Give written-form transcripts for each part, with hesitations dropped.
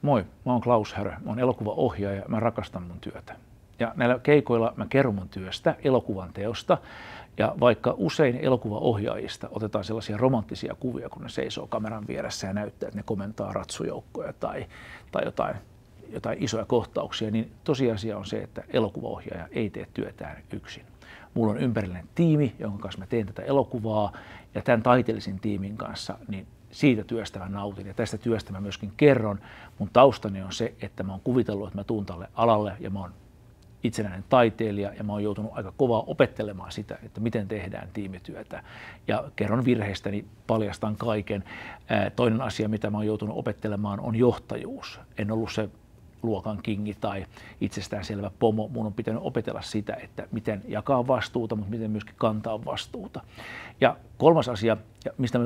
Moi, mä oon Klaus Härö, mä oon elokuvaohjaaja ja mä rakastan mun työtä. Ja näillä keikoilla mä kerron mun työstä, elokuvan teosta, ja vaikka usein elokuvaohjaajista otetaan sellaisia romanttisia kuvia, kun ne seisoo kameran vieressä ja näyttää, että ne komentaa ratsujoukkoja tai jotain isoja kohtauksia, niin tosiasia on se, että elokuvaohjaaja ei tee työtään yksin. Mulla on ympärillinen tiimi, jonka kanssa mä teen tätä elokuvaa, ja tämän taiteellisen tiimin kanssa niin siitä työstä mä nautin ja tästä työstä mä myöskin kerron. Mun taustani on se, että mä oon kuvitellut, että mä tuun tälle alalle ja mä oon itsenäinen taiteilija ja mä oon joutunut aika kovaa opettelemaan sitä, että miten tehdään tiimityötä. Ja kerron virheistäni, paljastan kaiken. Toinen asia, mitä mä oon joutunut opettelemaan, on johtajuus. En ollut se luokan kingi tai itsestäänselvä pomo. Mun on pitänyt opetella sitä, että miten jakaa vastuuta, mutta miten myöskin kantaa vastuuta. Ja kolmas asia,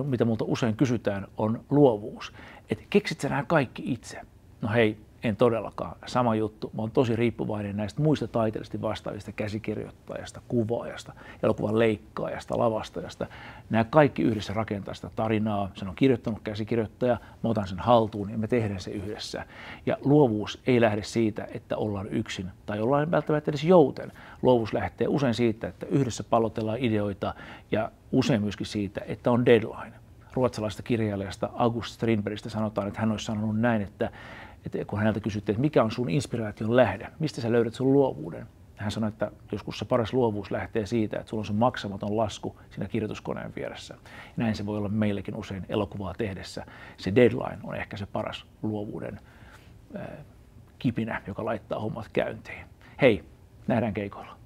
mitä multa usein kysytään, on luovuus. Että keksit sä nämä kaikki itse? No hei, en todellakaan. Sama juttu. Mä oon tosi riippuvainen näistä muista taiteellisesti vastaavista käsikirjoittajasta, kuvaajasta, elokuvan leikkaajasta, lavastajasta. Nämä kaikki yhdessä rakentaa sitä tarinaa. Sen on kirjoittanut käsikirjoittaja, mä otan sen haltuun ja me tehdään se yhdessä. Ja luovuus ei lähde siitä, että ollaan yksin tai ollaan välttämättä edes jouten. Luovuus lähtee usein siitä, että yhdessä pallotellaan ideoita ja usein myöskin siitä, että on deadline. Ruotsalaisesta kirjailijasta August Strindbergistä sanotaan, että hän olisi sanonut näin, että kun häneltä kysyttiin, että mikä on sun inspiraation lähde, mistä sä löydät sun luovuuden? Hän sanoi, että joskus se paras luovuus lähtee siitä, että sulla on se maksamaton lasku siinä kirjoituskoneen vieressä. Ja näin se voi olla meillekin usein elokuvaa tehdessä. Se deadline on ehkä se paras luovuuden kipinä, joka laittaa hommat käyntiin. Hei, nähdään keikoilla.